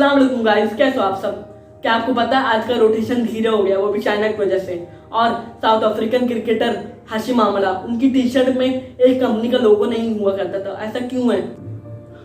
अस्सलाम वालेकुम गाइस, कैसे हो आप सब। क्या आपको पता है आज का रोटेशन धीरे हो गया, वो भी चाइना की वजह से। और south African cricketer Hashim Amla, उनकी टी शर्ट में एक कंपनी का लोगो नहीं हुआ करता था, ऐसा क्यों है।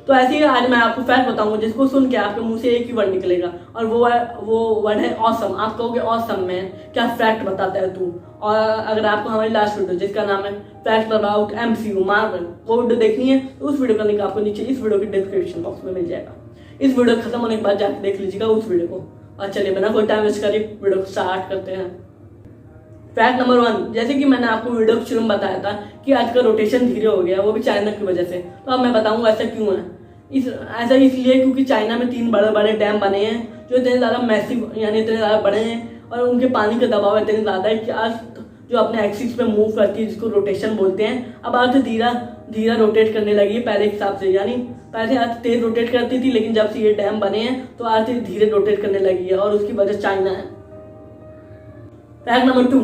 तो ऐसे ही आज मैं आपको फैक्ट बताऊंगा जिसको सुन के आपके मुंह से एक ही वर्ड निकलेगा, और वो वर्ड है ऑसम। आप कहोगे ऑसम मैन, क्या फैक्ट बताता है तू। और अगर आपको हमारी लास्ट वीडियो जिसका नाम है फैक्ट अबाउट MCU मार्वल, वो वीडियो देखनी है तो उस वीडियो का लिंक आपको नीचे इस वीडियो के डिस्क्रिप्शन बॉक्स में मिल जाएगा। इस वीडियो खत्म होने के बाद जाकर देख लीजिएगा उस वीडियो को। और चलिए बिना कोई टाइम वेस्ट करिए वीडियो को स्टार्ट करते हैं। फैक्ट नंबर 1, जैसे कि मैंने आपको वीडियो के शुरू में बताया था कि आज का रोटेशन धीरे हो गया, वो भी चाइना की वजह से। तो अब मैं बताऊंगा ऐसा क्यों है। ऐसा इसलिए क्योंकि चाइना में 3 बड़े बड़े डैम बने हैं जो इतने ज़्यादा मैसिव यानी इतने ज़्यादा बड़े हैं, और उनके पानी का दबाव इतने ज़्यादा है कि आज जो अपने एक्सिस पे मूव करती है जिसको रोटेशन बोलते हैं, अब आज धीरा धीरा रोटेट करने लगी है पहले के हिसाब से। यानी पहले आज तेज रोटेट करती थी, लेकिन जब से ये डैम बने हैं तो आज धीरे रोटेट करने लगी है, और उसकी वजह चाइना है। फैक्ट नंबर 2,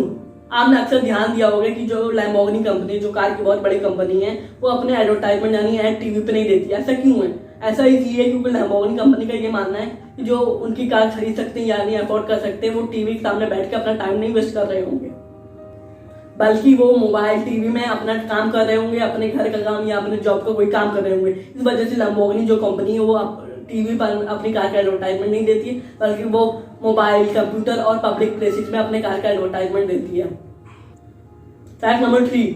आपने अक्सर ध्यान दिया होगा कि जो लैम्बोर्गिनी कंपनी, जो कार की बहुत बड़ी कंपनी है, वो अपने एडवर्टाइजमेंट यानी ऐड टीवी पे नहीं देती। ऐसा क्यों है। ऐसा इसलिए क्योंकि लैम्बोर्गिनी कंपनी का ये मानना है कि जो उनकी कार खरीद सकते हैं यानी अफोर्ड कर सकते हैं, वो टीवी के सामने बैठ के अपना टाइम नहीं वेस्ट कर रहे होंगे, बल्कि वो मोबाइल टीवी में अपना काम कर रहे होंगे, अपने घर का काम या अपने जॉब का कोई काम कर रहे होंगे। इस वजह से लैम्बोर्गिनी जो कंपनी है वो टीवी पर अपनी कार का एडवर्टाइजमेंट नहीं देती है, बल्कि वो मोबाइल, कंप्यूटर और पब्लिक प्लेसेस में अपने कार का एडवर्टाइजमेंट देती है। फैक्ट नंबर 3,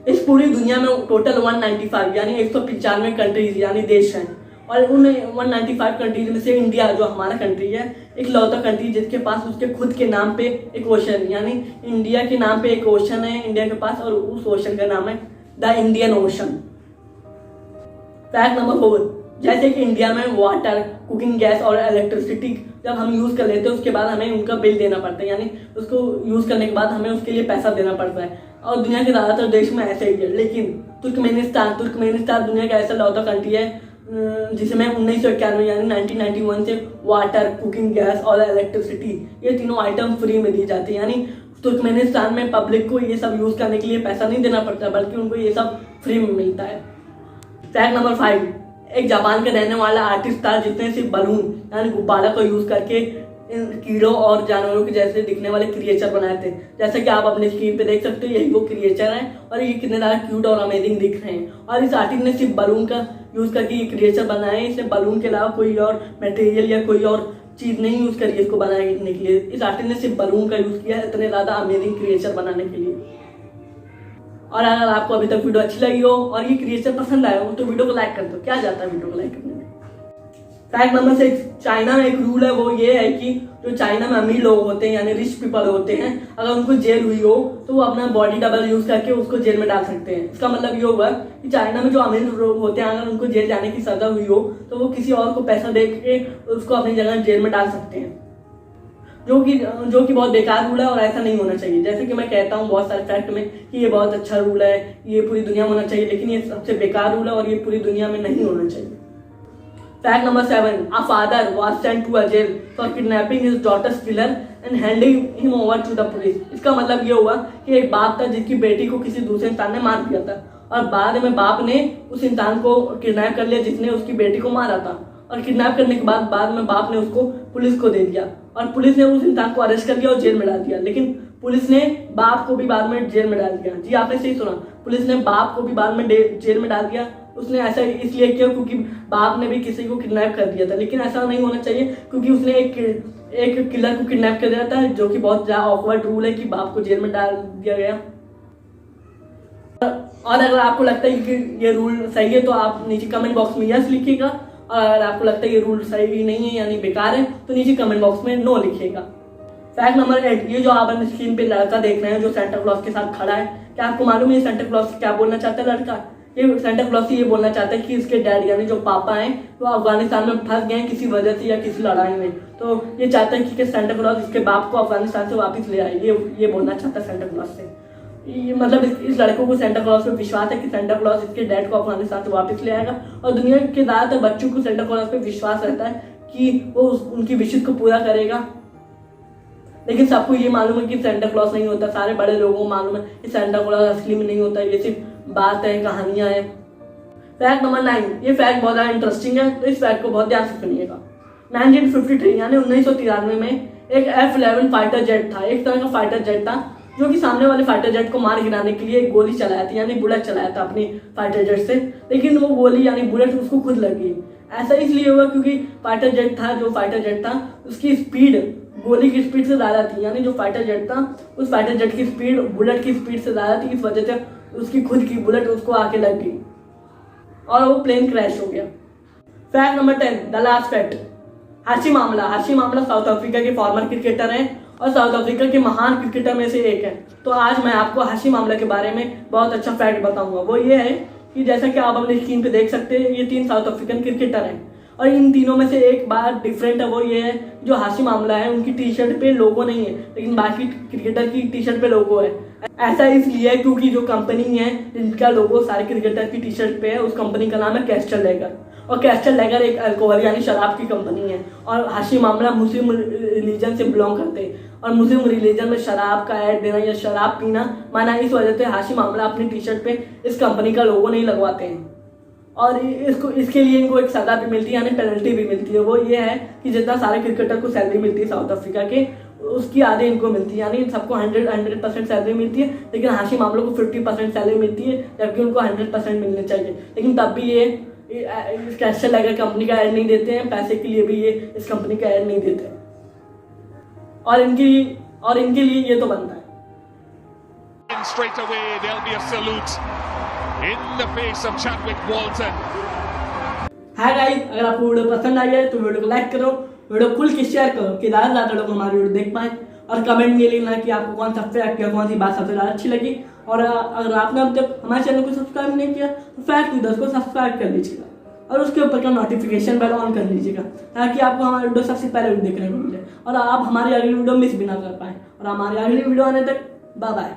इस पूरी दुनिया में टोटल 195 यानी 195 कंट्रीज यानी देश हैं, और उन 195 कंट्रीज में से इंडिया जो हमारा कंट्री है एक लौता कंट्री जिसके पास उसके खुद के नाम पे एक ओशन, यानी इंडिया के नाम पे एक ओशन है इंडिया के पास, और उस ओशन का नाम है the Indian ocean. Fact number 4, जैसे कि इंडिया में वाटर, कुकिंग गैस और इलेक्ट्रिसिटी जब हम यूज़ कर लेते हैं उसके बाद हमें उनका बिल देना पड़ता है, यानी उसको यूज़ करने के बाद हमें उसके लिए पैसा देना पड़ता है। और दुनिया के ज़्यादातर देश में ऐसे ही है, लेकिन तुर्कमेनिस्तान दुनिया का ऐसा लौता कंट्री है जिसमें 1991 यानी 1991 से वाटर, कुकिंग गैस और इलेक्ट्रिसिटी ये तीनों आइटम फ्री में दी जाती है। यानी तुर्कमेनिस्तान में पब्लिक को ये सब यूज़ करने के लिए पैसा नहीं देना पड़ता, बल्कि उनको ये सब फ्री में मिलता है। फैक्ट नंबर 5, एक जापान के रहने वाला आर्टिस्ट था जिसने सिर्फ बलून यानी गुब्बारा को यूज करके इन कीड़ों और जानवरों के जैसे दिखने वाले क्रिएचर बनाए थे। जैसे कि आप अपने स्क्रीन पे देख सकते हो, यही वो क्रिएचर हैं, और ये कितने ज़्यादा क्यूट और अमेजिंग दिख रहे हैं। और इस आर्टिस्ट ने सिर्फ बलून का यूज करके ये क्रिएचर बनाए हैं, इसने बलून के अलावा कोई और मटेरियल या कोई और चीज़ नहीं यूज करी इसको बनाने के लिए। इस आर्टिस्ट ने सिर्फ बलून का यूज किया है इतने ज़्यादा अमेजिंग क्रिएचर बनाने के लिए। और अगर आपको अभी तक वीडियो अच्छी लगी हो और ये क्रिएचर पसंद आया हो तो वीडियो को लाइक कर दो। क्या जाता है वीडियो को लाइक करने में। फैक्ट नंबर 6, चाइना में एक रूल है, वो ये है कि जो चाइना में अमीर लोग होते हैं यानी रिच पीपल होते हैं, अगर उनको जेल हुई हो तो वो अपना बॉडी डबल यूज करके उसको जेल में डाल सकते हैं। इसका मतलब ये हुआ कि चाइना में जो अमीर लोग होते हैं अगर उनको जेल जाने की सजा हुई हो तो वो किसी और को पैसा दे के उसको अपनी जगह जेल में डाल सकते हैं, जो कि बहुत बेकार रूल है और ऐसा नहीं होना चाहिए। जैसे कि मैं कहता हूँ बहुत सारे फैक्ट में कि ये बहुत अच्छा रूल है, ये पूरी दुनिया में होना चाहिए, लेकिन ये सबसे बेकार रूल है और ये पूरी दुनिया में नहीं होना चाहिए। Fact number 7, a father was sent to a jail for kidnapping his daughter's killer and handing him over to the police। इसका मतलब ये हुआ कि एक बाप था जिसकी बेटी को किसी दूसरे इंसान ने मार दिया था, और बाद में बाप ने उस इंसान को किडनैप कर लिया जिसने उसकी बेटी को मारा था, और किडनैप करने के बाद में बाप ने उसको पुलिस को दे दिया, और पुलिस ने उस इंसान को अरेस्ट कर लिया और जेल में डाल दिया। लेकिन पुलिस ने बाप को भी बाद में जेल में डाल दिया। जी आपने सही सुना, पुलिस ने बाप को भी बाद में जेल में डाल दिया। उसने ऐसा इसलिए किया क्योंकि बाप ने भी किसी को किडनैप कर दिया था, लेकिन ऐसा नहीं होना चाहिए क्योंकि उसने एक किलर को किडनैप कर दिया था, जो कि बहुत ज़्यादा ऑकवर्ड रूल है कि बाप को जेल में डाल दिया गया। और अगर आपको लगता है कि ये रूल सही है तो आप नीचे कमेंट बॉक्स में यस लिखिएगा, और अगर आपको लगता है ये रूल सही नहीं है यानी बेकार है तो नीचे कमेंट बॉक्स में नो लिखिएगा। फैक्ट नंबर 8, ये जो आप अपने स्क्रीन पे लड़का देख रहे हैं जो सेंटा क्लॉज के साथ खड़ा है, क्या आपको मालूम है सेंटा क्लॉज क्या बोलना चाहता है लड़का। ये सेंटा क्लॉज ये बोलना चाहता है कि इसके डैड यानी जो पापा हैं वो अफगानिस्तान में फंस गए हैं किसी वजह से या किसी लड़ाई में, तो ये चाहता है कि सेंटा क्लॉज इसके बाप को अफगानिस्तान से वापस ले आए। ये बोलना चाहता है सेंटा क्लॉज से। ये मतलब इस लड़कों को सेंटा क्लॉज पे विश्वास है कि सेंटा क्लॉज इसके डैड को अफगानिस्तान से वापस ले आएगा, और दुनिया के ज़्यादातर बच्चों को सेंटा क्लॉज पे विश्वास रहता है कि वो उनकी विशेष को पूरा करेगा। लेकिन सबको ये मालूम है कि सेंटा क्लॉज नहीं होता, सारे बड़े लोगों को मालूम है कि सेंटा क्लॉज असली में नहीं होता, ये सिर्फ बात है, कहानियां हैं। फैक्ट नंबर 9, ये फैक्ट बहुत ज़्यादा इंटरेस्टिंग है तो इस फैक्ट को बहुत ध्यान से सुनिएगा। 1953 यानी 1993 में एक F-11 फाइटर जेट था, एक तरह का फाइटर जेट था जो कि सामने वाले फाइटर जेट को मार गिराने के लिए एक गोली चलाया था, यानी बुलेट चलाया था अपनी फाइटर जेट से, लेकिन वो गोली यानी बुलेट उसको खुद लगी। ऐसा इसलिए हुआ क्योंकि फाइटर जेट था, जो फाइटर जेट था उसकी स्पीड गोली की स्पीड से ज़्यादा थी, यानी जो फाइटर जेट था उस फाइटर जेट की स्पीड बुलेट की स्पीड से ज़्यादा थी, इस वजह से उसकी खुद की बुलेट उसको आके लग गई और वो प्लेन क्रैश हो गया। Fact number 10, the last fact, Hashim Amla south Africa के फॉर्मर क्रिकेटर हैं और साउथ अफ्रीका के महान क्रिकेटर में से एक है। तो आज मैं आपको हाशिम आमला के बारे में बहुत अच्छा फैक्ट बताऊंगा। वो ये है कि जैसा कि आप अपनी स्क्रीन पे देख सकते हैं, ये 3 साउथ अफ्रीकन क्रिकेटर हैं और इन तीनों में से एक बात डिफरेंट है, वो ये है जो हाशिम आमला है उनकी टी शर्ट पे लोगो नहीं है, लेकिन बाकी क्रिकेटर की टी शर्ट पे लोगो है। ऐसा इसलिए है क्योंकि जो कंपनी है जिनका लोगो सारे क्रिकेटर की टी शर्ट पे है, उस कंपनी का नाम है कैस्टल लेगर, और कैस्टल लेगर एक अल्कोहल यानी शराब की कंपनी है और हाशिम आमला मुस्लिम रिलीजन से बिलोंग करते हैं और मुस्लिम रिलीजन में शराब का ऐड देना या शराब पीना माना, इस वजह से हाशिम आमला अपनी टी शर्ट पे इस कंपनी का लोगो नहीं लगवाते हैं और इसके लिए इनको एक सजा भी मिलती है, यानी पेनल्टी भी मिलती है। वो ये है कि जितना सारे क्रिकेटर को सैलरी मिलती है साउथ अफ्रीका के, उसकी आधे इनको मिलती है, यानी सबको 100% सैलरी मिलती है, लेकिन हाशिम आमला को 50% सैलरी मिलती है, जबकि उनको 100% मिलने चाहिए। लेकिन तब भी ये कैस्टल लेगर कंपनी का ऐड नहीं देते हैं, पैसे के लिए भी ये इस कंपनी का ऐड नहीं देते और इनके लिए ये तो बनता है। Straight away there'll be a salute in the face of Chadwick Walton. Hi guys, अगर आपको वीडियो पसंद आई है तो वीडियो को लाइक करो, वीडियो खुल के शेयर करो कि ज़्यादा लोग हमारी वीडियो देख पाए और कमेंट में लिखना कि आपको कौन सा फैक्ट या कौन सी बात सबसे ज़्यादा अच्छी लगी। और अगर आपने अब तक हमारे चैनल को सब्सक्राइब नहीं किया तो फैक्ट वीडियोस को सब्सक्राइब कर लीजिएगा और उसके ऊपर का नोटिफिकेशन बेल ऑन कर लीजिएगा ताकि आपको हमारी वीडियो सबसे पहले देखने को मिले और आप हमारी अगली वीडियो मिस भी ना कर पाए। और हमारी अगली वीडियो आने तक बाय बाय।